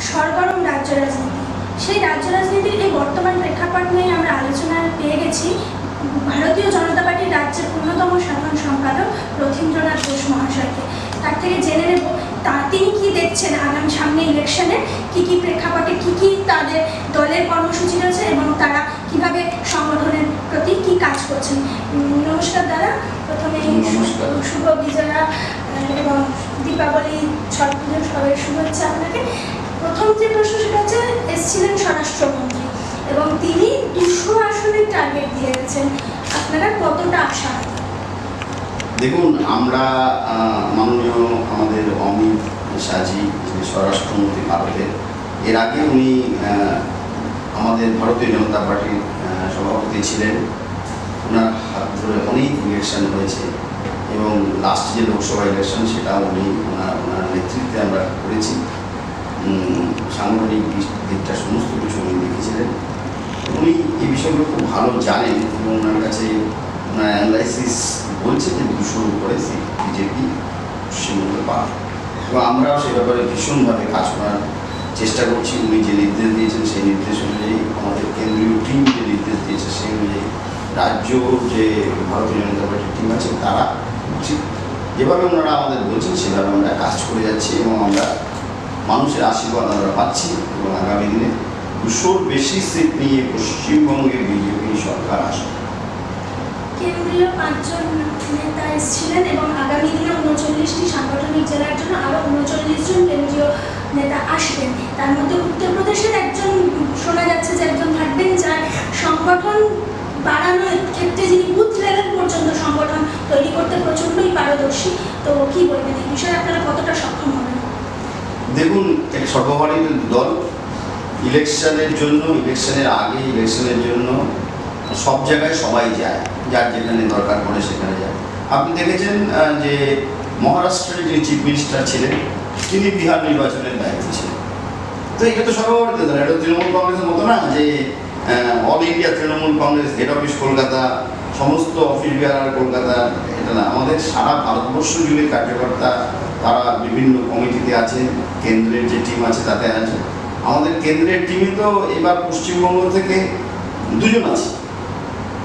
সরগরম রাজ্য রাজনীতি। সেই রাজ্য রাজনীতির এই বর্তমান প্রেক্ষাপট নিয়ে আমরা আলোচনায় পেয়ে গেছি ভারতীয় জনতা পার্টির রাজ্যের অন্যতম সাধারণ সম্পাদক রথীন্দ্রনাথ ঘোষ মহাশয়কে। তার থেকে জেনে নেব তিনি কি দেখছেন আগামী সামনে ইলেকশনে, কি কি প্রেক্ষাপটে কি কি তাদের দলের কর্মসূচি রয়েছে এবং তারা কিভাবে সংগঠনের প্রতি কি কাজ করছেন। নমস্কার দাদা, প্রথমে শুভ বিজয়া এবং দীপাবলি, ছট পুজোর সবাই শুভেচ্ছা আপনাকে। প্রথম যে প্রশ্ন সেটা হচ্ছে, এসেছিলেন স্বরাষ্ট্রমন্ত্রী এবং তিনি 200 আসনের টার্গেট দিয়ে গেছেন, আপনারা কতটা আশা? দেখুন, আমরা মাননীয় আমাদের অমিত শাহজি স্বরাষ্ট্রমন্ত্রী ভারতের, এর আগে উনি আমাদের ভারতীয় জনতা পার্টির সভাপতি ছিলেন। ওনার হাত ধরে অনেক ইলেকশন হয়েছে এবং লাস্ট যে লোকসভা ইলেকশন সেটা উনি ওনার নেতৃত্বে আমরা করেছি। সাংগঠনিক দিকটা সমস্ত কিছু উনি দেখেছিলেন। উনি এই বিষয়গুলো খুব ভালো জানেন এবং ওনার কাছে ওনার অ্যানালাইসিস বলছে যে 200-র উপরে সিট বিজেপি পশ্চিমবঙ্গে পাবে এবং আমরাও সে ব্যাপারে ভীষণভাবে কাজ করার চেষ্টা করছি। উনি যে নির্দেশ দিয়েছেন সেই নির্দেশ অনুযায়ী, আমাদের কেন্দ্রীয় টিম যে নির্দেশ দিয়েছে সেই অনুযায়ী রাজ্য যে ভারতীয় জনতা পার্টির টিম আছে তারা ঠিক যেভাবে ওনারা আমাদের বলছেন সেভাবে আমরা কাজ করে যাচ্ছি এবং আমরা মানুষের আশীর্বাদ আমরা পাচ্ছি এবং আগামী দিনে 200-র বেশি সিট নিয়ে পশ্চিমবঙ্গে বিজেপি সরকার আসবে। কেন্দ্রীয় 5 জন নেতা এসেছিলেন এবং আগামী দিনে 39টি সাংগঠনিক জেলার জন্য আরও 39 জন কেন্দ্রীয় নেতা আসবেন। তার মধ্যে উত্তরপ্রদেশের একজন শোনা যাচ্ছে যে একজন থাকবেন, যার সংগঠন বাড়ানোর ক্ষেত্রে যিনি বুথ লেভেল পর্যন্ত সংগঠন তৈরি করতে প্রচণ্ডই পারদর্শী। তো কি বলবেন এই বিষয়ে, আপনারা কতটা সক্ষম হবেন? দেখুন, এক সর্বভারতীয় দল ইলেকশনের জন্য, ইলেকশনের আগে, ইলেকশনের জন্য সব জায়গায় সবাই যায়, যার যেখানে দরকার পড়ে সেখানে যায়। আপনি দেখেছেন যে মহারাষ্ট্রের যিনি চিফ মিনিস্টার ছিলেন তিনি বিহার নির্বাচনের দায়িত্বে ছিলেন। তো এটা তো সর্বভারতীয় দল, এটা তৃণমূল কংগ্রেসের মতো না যে all India Trinamool Congress head office Kolkata, সমস্ত অফিস বিহার কলকাতা, এটা না। আমাদের সারা ভারতবর্ষ জুড়ে কার্যকর্তা তারা বিভিন্ন কমিটিতে আছেন, কেন্দ্রের যে টিম আছে তাতে আছে। আমাদের কেন্দ্রের টিমে তো এবার পশ্চিমবঙ্গ থেকে 2 জন আছে,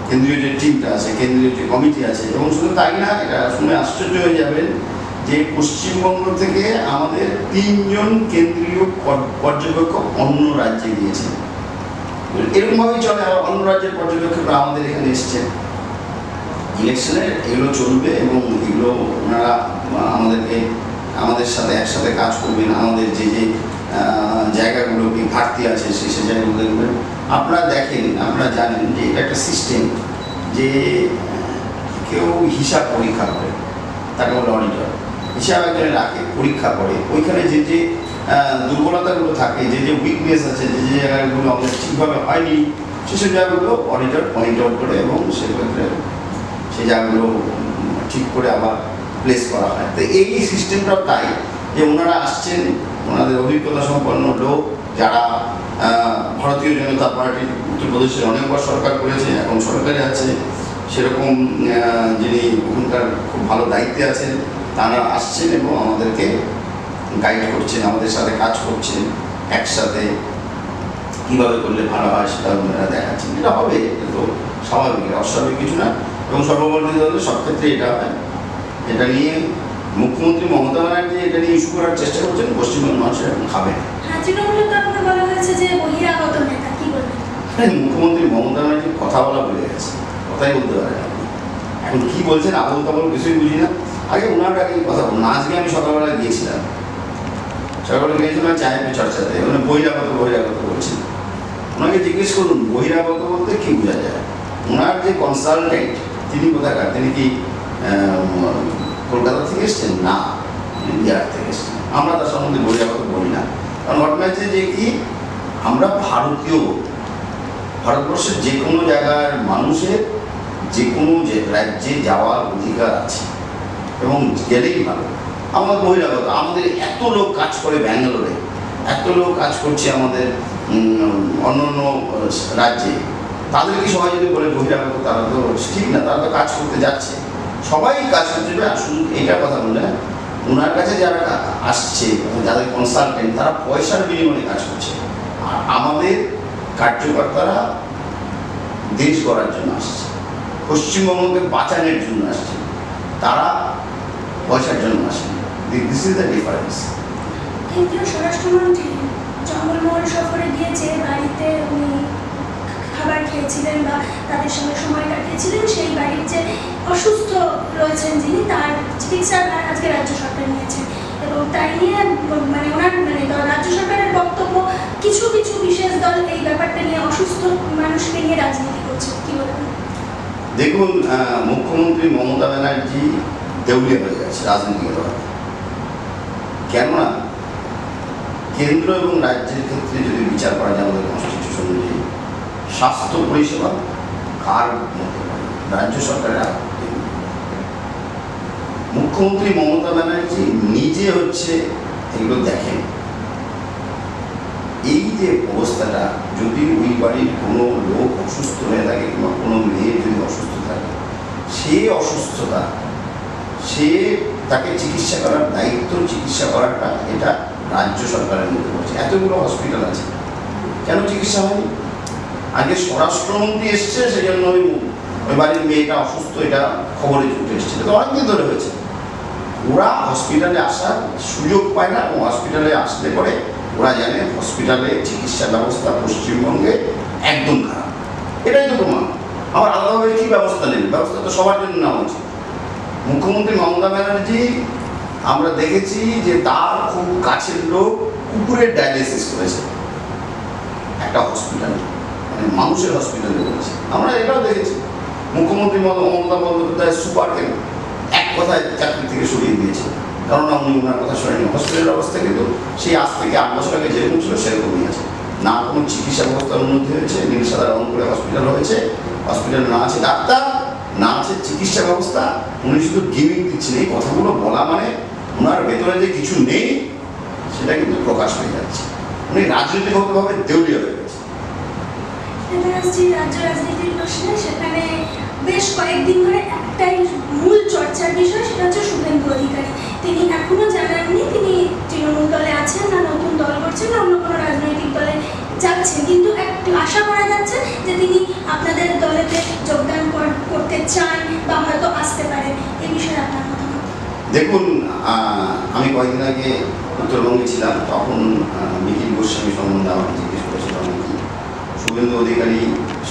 কেন্দ্রীয় যে টিমটা আছে, কেন্দ্রীয় যে কমিটি আছে। এবং শুধু তাই না, এটা শুনে আশ্চর্য হয়ে যাবেন যে পশ্চিমবঙ্গ থেকে আমাদের 3 জন কেন্দ্রীয় পর্যবেক্ষক অন্য রাজ্যে গিয়েছেন। এরকমভাবেই চলে, আবার অন্য রাজ্যের পর্যবেক্ষকরা আমাদের এখানে এসছে। ইলেকশনে এগুলো চলবে এবং এগুলো ওনারা আমাদের সাথে একসাথে কাজ করবেন। আমাদের যে যে জায়গাগুলো কি ঘাটতি আছে সেই জায়গাগুলো দেখবেন। আপনারা দেখেন, আপনারা জানেন যে এটা একটা সিস্টেম যে কেউ হিসাব পরীক্ষা করে, তাকে বলে অডিটর। হিসাব একজনে রাখে, পরীক্ষা করে, ওইখানে যে যে দুর্বলতাগুলো থাকে, যে যে উইকনেস আছে, যে যে জায়গাগুলো আমাদের ঠিকভাবে হয়নি সেসব জায়গাগুলো অডিটর পয়েন্ট আউট করে এবং সেক্ষেত্রে সেই জায়গাগুলো ঠিক করে আবার প্লেস করা হয়। তো এই সিস্টেমটাও তাই যে ওনারা আসছেন, ওনাদের অভিজ্ঞতা সম্পন্ন লোক, যারা ভারতীয় জনতা পার্টির উত্তরপ্রদেশের অনেকবার সরকার করেছে, এখন সরকারে আছে, সেরকম যিনি ওখানকার খুব ভালো দায়িত্বে আছেন তারা আসছেন এবং আমাদেরকে গাইড করছেন, আমাদের সাথে কাজ করছেন, একসাথে কীভাবে করলে ভালো হয় সেটা ওনারা দেখাচ্ছেন। এটা হবে, এটা তো স্বাভাবিক, অস্বাভাবিক কিছু না। এবং সর্বভারতীয় দলের সব ক্ষেত্রে এটা হয়। এটা নিয়ে মুখ্যমন্ত্রী মমতা ব্যানার্জি এটা নিয়ে ইস্যু করার চেষ্টা করছেন, পশ্চিমবঙ্গের মানুষ এখন খাবে। মুখ্যমন্ত্রী মমতা ব্যানার্জি কথা বলা ভুলে গেছে, কথাই বলতে পারে না। এখন কি বলছেন আবল তাবল কিছুই বুঝি না। আগে ওনার আগে কথা বলুন। আজকে আমি সকালবেলা গিয়েছিলাম চায়ের চর্চাতে, মানে বহিরাগত বলছেন। ওনাকে জিজ্ঞেস করুন বহিরাগত বলতে কি বোঝা যায়। ওনার যে কনসালটেন্ট তিনি কোথাকার, তিনি কি কলকাতা থেকে এসছেন? না, বিহার থেকে এসছেন। আমরা তার সম্বন্ধে বহিরাগত বলি না। কারণ ঘটনা হচ্ছে যে কি, আমরা ভারতবর্ষের যে কোনো জায়গার মানুষের যে কোনো রাজ্যে যাওয়ার অধিকার আছে এবং গেলেই ভালো। আমাদের বহিরাগত, আমাদের এত লোক কাজ করে ব্যাঙ্গালোরে, এত লোক কাজ করছে আমাদের অন্য অন্য রাজ্যে, তাদেরকে সবাই যদি বলে বহিরাগত, তারা তো ঠিক না, তারা তো কাজ করতে যাচ্ছে, সবাই কাজ করতে যাবে। শুধু এটা কথা বলে ওনার কাছে যারা আসছে, যাদের কনসালটেন্ট, তারা পয়সার বিনিময়ে কাজ করছে। আর আমাদের কার্যকর্তারা দেশ গড়ার জন্য আসছে, পশ্চিমবঙ্গকে বাঁচানোর জন্য আসছে, তারা পয়সার জন্য আসেন। This is the difference. কেন্দ্রীয় স্বরাষ্ট্রমন্ত্রী জঙ্গলমহল সফরে গিয়ে যে বাড়িতে উনি খাবার খেয়েছিলেন বা তাদের সঙ্গে সময় কাটিয়েছিলেন, সেই বাড়ির যে অসুস্থ রয়েছেন যিনি, তার চিকিৎসার ভার আজকে রাজ্য সরকার নিয়েছে। এবং তাই নিয়ে মানে ওনার রাজ্য সরকারের বক্তব্য, কিছু কিছু বিশেষ দল এই ব্যাপারটা নিয়ে অসুস্থ মানুষকে নিয়ে রাজনীতি করছে, কি বলবেন? দেখুন, মুখ্যমন্ত্রী মমতা ব্যানার্জি দেউলিয়া হয়ে গেছে রাজনীতিগতভাবে। কেননা কেন্দ্র এবং রাজ্যের ক্ষেত্রে যদি বিচার করা যায় আমাদের কনস্টিটিউশন অনুযায়ী, স্বাস্থ্য পরিষেবা কার মধ্যে পড়ে? রাজ্য সরকারের আওতায়। মুখ্যমন্ত্রী মমতা ব্যানার্জি নিজে হচ্ছে এগুলো দেখেন। এই যে অবস্থাটা, যদি ওই বাড়ির কোনো লোক অসুস্থ হয়ে থাকে কিংবা কোনো মেয়ে যদি অসুস্থ থাকে, সে অসুস্থতা, সে তাকে চিকিৎসা করার দায়িত্ব, চিকিৎসা করাটা এটা রাজ্য সরকারের মধ্যে পড়ছে। এতগুলো হসপিটাল আছে, কেন চিকিৎসা হয়নি? আগে স্বরাষ্ট্রমন্ত্রী এসছে, সেই জন্য ওই বাড়ির মেয়েটা অসুস্থ, এটা খবরে উঠে এসছে, এটা তো অনেকদিন ধরে হয়েছে। ওরা হসপিটালে আসার সুযোগ পায় না, এবং হসপিটালে আসলে পরে ওরা জানে হসপিটালে চিকিৎসা ব্যবস্থা পশ্চিমবঙ্গে একদম খারাপ। এটাই তো প্রমাণ। আবার আলাদাভাবে কী ব্যবস্থা নেবে? ব্যবস্থা তো সবার জন্য নেওয়া উচিত। মুখ্যমন্ত্রী মমতা ব্যানার্জি, আমরা দেখেছি যে তার খুব কাছের লোক কুকুরের ডায়ালিসিস করেছে একটা হসপিটালে, মানে মানুষের হসপিটালে করেছে। আমরা এটাও দেখেছি। মুখ্যমন্ত্রী মমতা বন্দ্যোপাধ্যায় সুপারকে এক কথায় চাকরি থেকে সরিয়ে দিয়েছে, কারণ উনি ওনার কথা শোনেনি। হসপিটালের অবস্থা কিন্তু সেই আজ থেকে 8 বছর আগে যেরকম ছিল সেরকমই আছে। না কোনো চিকিৎসা ব্যবস্থার উন্নতি হয়েছে, নীল সাদা রং করে হসপিটাল হয়েছে, হসপিটালে না আছে ডাক্তার, না আছে চিকিৎসা ব্যবস্থা। উনি শুধু গিমিং দিচ্ছেন। এই কথাগুলো বলা মানে ওনার ভেতরে যে কিছু নেই সেটা কিন্তু প্রকাশ হয়ে যাচ্ছে। উনি রাজনৈতিকভাবে দেউলিয়া হয়ে গেছে। রাজ্য রাজনীতির প্রশ্নে সেখানে বেশ কয়েকদিন ধরে একটাই মূল চর্চার বিষয়, সেটা হচ্ছে শুভেন্দু অধিকারী। তিনি এখনো জানাননি তিনি তৃণমূল দলে আছেন, না নতুন দল করছেন, না অন্য কোনো রাজনৈতিক দলে যাচ্ছেন, কিন্তু একটু আশা করা যাচ্ছে যে তিনি আপনাদের দলেতে যোগদান করতে চান বা হয়তো আসতে পারেন। এই বিষয়ে আপনার মতামত? দেখুন, আমি কয়েকদিন আগে উত্তরবঙ্গে ছিলাম, তখন মিহির গোস্বামী সম্বন্ধে আমাকে জিজ্ঞেস করেছিল অনেকে, শুভেন্দু অধিকারী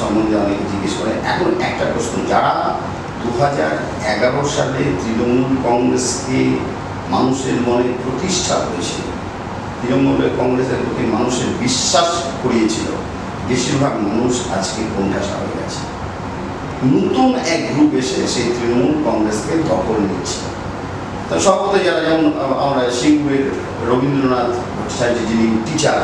সম্বন্ধে অনেকে জিজ্ঞেস করে। এখন একটা প্রশ্ন, যারা 2011 সালে তৃণমূল কংগ্রেসকে মানুষের মনে প্রতিষ্ঠা করেছিল, তৃণমূলের কংগ্রেসের প্রতি মানুষের বিশ্বাস করিয়েছিল, বেশিরভাগ মানুষ আজকে কোণঠাসা হয়ে গেছে। নতুন এক গ্রুপ এসে সেই তৃণমূল কংগ্রেসকে দখল নিচ্ছে। তা সর্বত যারা, যেমন আমরা সিঙ্গুরের রবীন্দ্রনাথ ভট্টাচার্য যিনি টিচার,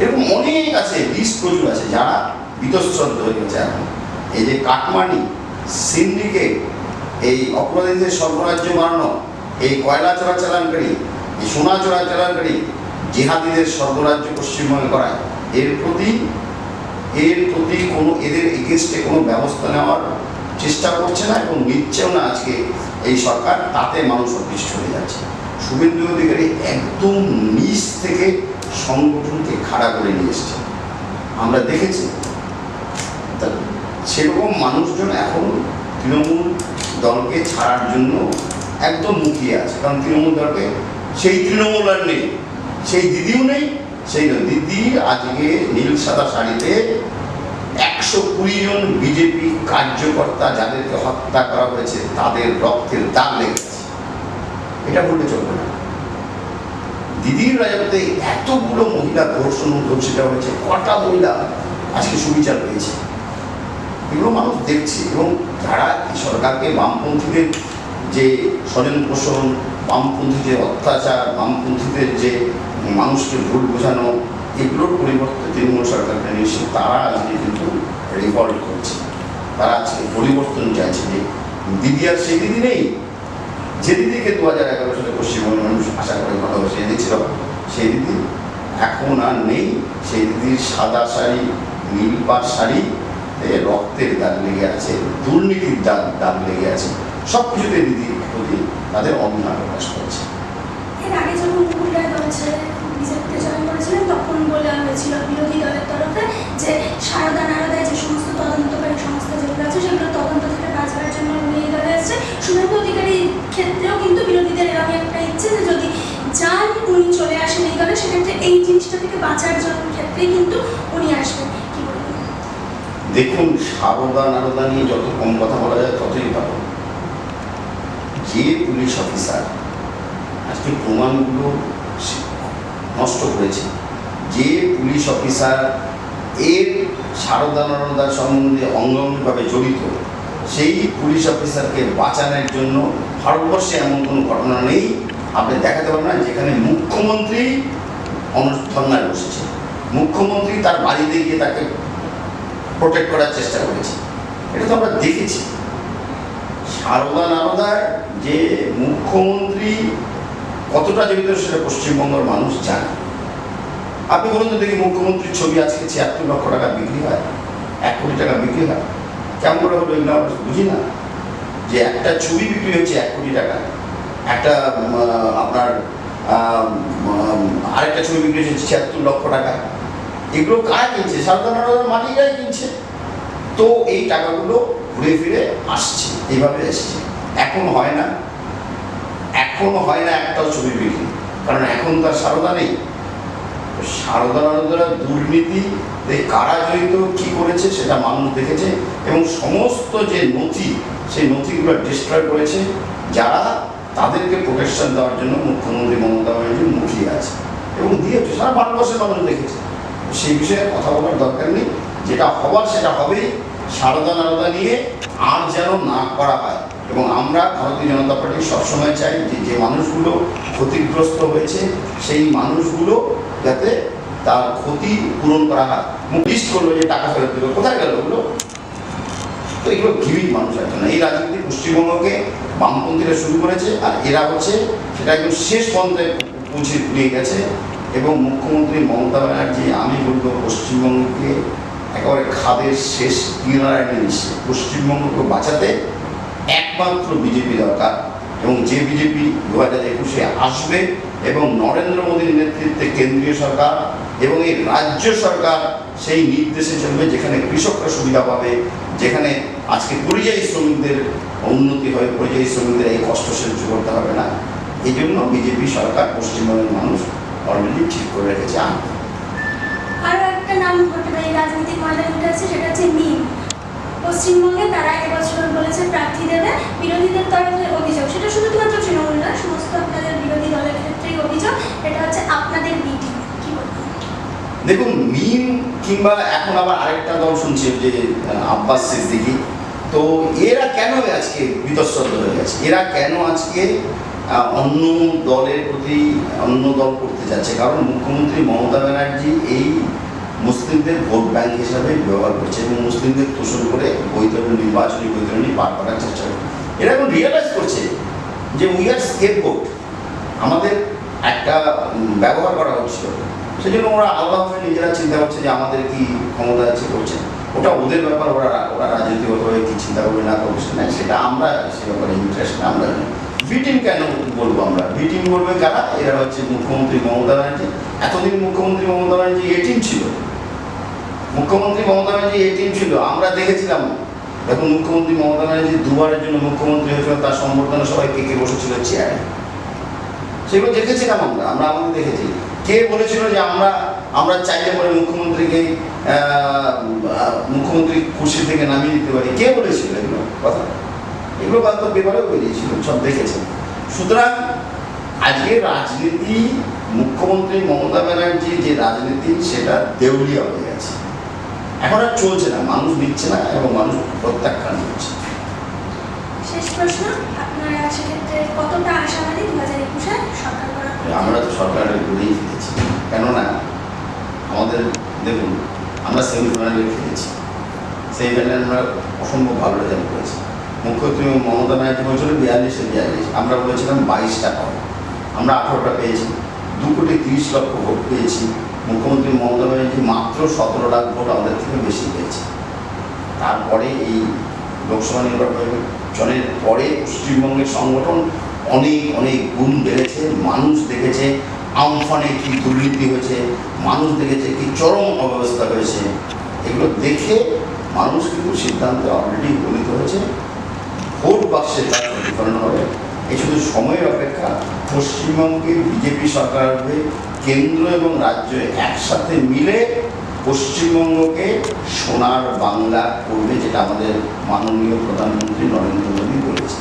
এরকম অনেক আছে, লিস্ট প্রচুর আছে, যারা বীতশ্রদ্ধ হয়ে গেছে। এখন এই যে কাটমানি, সিন্ডিকেট, এই অপরাধীদের সর্বরাজ্য বানানো, এই কয়লা চোরাচালানকারী, এই সোনা চোরাচালানকারী, জিহাদিদের সর্বরাজ্য পশ্চিমবঙ্গে করায়, এর প্রতি কোনো, এদের এগেনস্টে কোনো ব্যবস্থা নেওয়ার চেষ্টা করছে না এবং নিচ্ছেও না আজকে এই সরকার। তাতে মানুষ অতিষ্ঠ হয়ে যাচ্ছে। শুভেন্দু অধিকারী একদম নিচ থেকে সংগঠনকে খাড়া করে নিয়ে এসছে, আমরা দেখেছি। তা সেরকম মানুষজন এখন তৃণমূল দলকে ছাড়ার জন্য একদম মুখিয়ে আছে। কারণ তৃণমূল দলকে, সেই তৃণমূল আর নেই, সেই দিদিও নেই। সেই দিদি আজকে নীল সাদা শাড়িতে 120 জন বিজেপি কার্যকর্তা যাদেরকে হত্যা করা হয়েছে তাদের রক্তের দাগ লেগেছে। এটা বলতে চলবে না। দিদির রাজত্বে এতগুলো মহিলা ধর্ষিত হয়েছে, কটা মহিলা আজকে সুবিচার পেয়েছে, এগুলো মানুষ দেখছে। এবং যারা এই সরকারকে, বামপন্থীদের যে স্বজন পোষণ, বামপন্থীদের অত্যাচার, বামপন্থীদের যে মানুষকে ভুল বোঝানো, এগুলোর পরিবর্তে তৃণমূল সরকারকে নিয়ে তারা আজকে কিন্তু রিভল্ট করছে। তারা আজকে পরিবর্তন চাইছে। যে দিদি আর সেই দিদি নেই, যে দিদিকে 2011 সালে পশ্চিমবঙ্গের মানুষ আশা করে ভালোবাসে এনেছিল, সেই দিদি এখন আর নেই। সেই দিদির সাদা শাড়ি, নীল পাড় শাড়ি রক্তের দাগ লেগে আছে, দুর্নীতির দাগ লেগে আছে। সব কিছুতে দিদি প্রতি তাদের অনীহা প্রকাশ করছে। এর আগে যখন মুকুল রায় দল ছেড়ে বিজেপিতে জয়েন করেছিলেন তখন বলা হয়েছিল বিরোধী দলের তরফে যে সারদা নারদায় যে সমস্ত তদন্তকারী সংস্থা যেগুলো আছে সেগুলো তদন্ত থেকে বাঁচবার জন্য উনি এই দলে এসছে। শুভেন্দু অধিকারীর ক্ষেত্রেও কিন্তু বিরোধীদের এরকম একটা ইচ্ছে যে যদি যান উনি চলে আসেন এই দলে সেক্ষেত্রে এই জিনিসটা থেকে বাঁচার জন্য ক্ষেত্রেই কিন্তু উনি আসবেন। কি বলবেন? দেখুন, সারদা নারদা নিয়ে যত কম কথা বলা যায় ততই ভালো। যে পুলিশ অফিসার আজকে প্রমাণগুলো নষ্ট করেছে, যে পুলিশ অফিসার এর সারদা নারদার সম্বন্ধে অঙ্গাঙ্গিভাবে জড়িত, সেই পুলিশ অফিসারকে বাঁচানোর জন্য ভারতবর্ষে এমন কোনো ঘটনা নেই আপনি দেখাতে পারবেন না যেখানে মুখ্যমন্ত্রী ধর্নায় বসেছে, মুখ্যমন্ত্রী তার বাড়িতে গিয়ে তাকে প্রোটেক্ট করার চেষ্টা করেছে। এটা তো আমরা দেখেছি। সারদা নারদার যে মুখ্যমন্ত্রী কতটা জড়িত সেটা পশ্চিমবঙ্গের মানুষ জানে। আপনি বলুন তো দেখি, মুখ্যমন্ত্রীর ছবি আজকে ৭৬ লক্ষ টাকা বিক্রি হয়, ১ কোটি টাকা বিক্রি হয়, কেমন করে হলো এগুলো আমরা বুঝি না। যে একটা ছবি বিক্রি হচ্ছে ১ কোটি টাকা, একটা আপনার আরেকটা ছবি বিক্রি হচ্ছে ৭৬ লক্ষ টাকা, এগুলো কারা কিনছে? সারদা নারদার মালিকরাই কিনছে। তো এই টাকাগুলো ঘুরে ফিরে আসছে, এইভাবে এসছে। এখন হয় না, এখনো হয় না একটাও ছবি বিক্রি, কারণ এখন তার সারদা নেই। সারদা নারদারা দুর্নীতিতে কারা জড়িত, কি করেছে সেটা মানুষ দেখেছে, এবং সমস্ত যে নথি সেই নথিগুলো ডিস্ট্রয় করেছে যারা তাদেরকে প্রোটেকশন দেওয়ার জন্য মুখ্যমন্ত্রী মমতা ব্যানার্জি মুখিয়ে আছে, এবং দিয়েছে, সারা ভারতবর্ষের মানুষ দেখেছে। সেই বিষয়ে কথা বলার দরকার নেই, যেটা হবার সেটা হবেই। সারদা নারদা নিয়ে আর যেন না করা হয়, এবং আমরা ভারতীয় জনতা পার্টি সবসময় চাই যে যে মানুষগুলো ক্ষতিগ্রস্ত হয়েছে সেই মানুষগুলো যাতে তার ক্ষতি পূরণ করা হয়। লিস্ট করলো যে টাকা ফেরত দেবে, কোথায় গেল ওগুলো? তো এগুলো গিমিক মানুষ আছে না। এই রাজনীতি পশ্চিমবঙ্গকে বামপন্থীরা শুরু করেছে, আর এরা হচ্ছে সেটা একদম শেষ পর্যায়ে পৌঁছে দিয়ে গেছে। এবং মুখ্যমন্ত্রী মমতা ব্যানার্জি, আমি বলবো, পশ্চিমবঙ্গকে একেবারে খাদের শেষ কিনারায় নিয়ে এসছে। পশ্চিমবঙ্গকে বাঁচাতে একমাত্র বিজেপি দরকার, এবং যে বিজেপি 2021-এ আসবে, এবং নরেন্দ্র মোদীর নেতৃত্বে কেন্দ্রীয় সরকার এবং এই রাজ্য সরকার সেই নির্দেশে চলবে, যেখানে কৃষকরা সুবিধা পাবে, যেখানে আজকে পরিযায়ী শ্রমিকদের উন্নতি হবে, পরিযায়ী শ্রমিকদের এই কষ্ট সহ্য করতে হবে না। এই জন্য বিজেপি সরকার পশ্চিমবঙ্গের মানুষ অলরেডি ঠিক করে রেখেছে। আরও একটা নাম হতে পারে রাজনৈতিক ময়দানে উঠে আছে, সেটা হচ্ছে মিম। পশ্চিমবঙ্গে তারা এবছর বলেছে প্রার্থী দেবে, বিরোধীদের তরফে অভিযোগ, সেটা শুধুমাত্র তৃণমূল না, সমস্ত আপনাদের বিরোধী দলের ক্ষেত্রেই অভিযোগ, এটা হচ্ছে আপনাদের বিটি। কি বলবেন? দেখুন, মিম কিংবা এখন আবার আরেকটা দল শুনছি যে আব্বাস সিদ্দিকী, তো এরা কেন আজকে বিতশ্রদ্ধ হয়ে গেছে? এরা কেন আজকে অন্য দলের প্রতি অন্য দল করতে যাচ্ছে? কারণ মুখ্যমন্ত্রী মমতা ব্যানার্জি এই মুসলিমদের ভোট ব্যাংক হিসাবে ব্যবহার করছে, এবং মুসলিমদের তোষণ করে নির্বাচনী বৈতরণী পার করার চেষ্টা করে। এরা এখন রিয়েলাইজ করছে যে উই আর স্কেপগোট, আমাদের একটা ব্যবহার করা হচ্ছিল। সেই জন্য ওরা আলাদাভাবে নিজেরা চিন্তা করছে যে আমাদের কি ক্ষমতা আছে করছে, ওটা ওদের ব্যাপার, ওরা রাজনৈতিকভাবে কি চিন্তা করবে না করছে না সেটা আমরা সে ব্যাপারে ইন্টারেস্ট না। আমরা বিটিম কেন বলবো? আমরা বিটিম বলবে কারা? এরা হচ্ছে মুখ্যমন্ত্রী মমতা ব্যানার্জি। এতদিন মুখ্যমন্ত্রী মমতা ব্যানার্জি এটিম ছিল, মুখ্যমন্ত্রী মমতা ব্যানার্জি এটিম ছিল, আমরা দেখেছিলাম। দেখুন, মুখ্যমন্ত্রী মমতা ব্যানার্জি দুবারের জন্য মুখ্যমন্ত্রী হয়েছিল, তার সম্বর্ধনা সবাই কে বসেছিল চেয়ারে, সেগুলো দেখেছিলাম আমরা আমাদের দেখেছি। কে বলেছিল যে আমরা চাইলে পরে মুখ্যমন্ত্রী কুর্সি থেকে নামিয়ে দিতে পারি? কে বলেছিল এগুলো কথা? এগুলো বাস্তব পেপারেও বেরিয়েছিল, সব দেখেছেন। সুতরাং আজকে রাজনীতি, মুখ্যমন্ত্রী মমতা ব্যানার্জি যে রাজনীতি, সেটা দেউলিয়া হয়ে গেছে, এখন আর চলছে না, মানুষ নিচ্ছে না, এবং মানুষ প্রত্যাখ্যান করছে। শেষ প্রশ্ন, আপনারা সেক্ষেত্রে কতটা আশাবাদী 2021-এ সরকার করার? আমরা তো সরকারের ঘুরেই ফিরেছি, কেননা আমাদের দেখুন, আমরা সেমিফাইনালে খেলেছি, সেমিফাইনালে আমরা অসম্ভব ভালো রেজাল্ট করেছি। মুখ্যমন্ত্রী মমতা ব্যানার্জি বলছিল 42-42, আমরা বলেছিলাম 22টা পাবো, আমরা 18টা পেয়েছি, 2,30,00,000 ভোট পেয়েছি। মুখ্যমন্ত্রী মমতা ব্যানার্জি মাত্র 17 লাখ ভোট আমাদের থেকে বেশি পেয়েছে। তারপরে এই লোকসভা নির্বাচন নির্বাচনের পরে পশ্চিমবঙ্গের সংগঠন অনেক অনেক গুণ বেড়েছে। মানুষ দেখেছে আমফানে কি দুর্নীতি হয়েছে, মানুষ দেখেছে কি চরম অব্যবস্থা হয়েছে। এগুলো দেখে মানুষ কিন্তু সিদ্ধান্তে অলরেডি উপনীত হয়েছে। ভোট বাক্সে তার প্রতিফলন হবে। এই শুধু সময়ের অপেক্ষা। পশ্চিমবঙ্গে বিজেপি সরকার হবে, কেন্দ্র এবং রাজ্য একসাথে মিলে পশ্চিমবঙ্গকে সোনার বাংলা করবে, যেটা আমাদের মাননীয় প্রধানমন্ত্রী নরেন্দ্র মোদী বলেছে।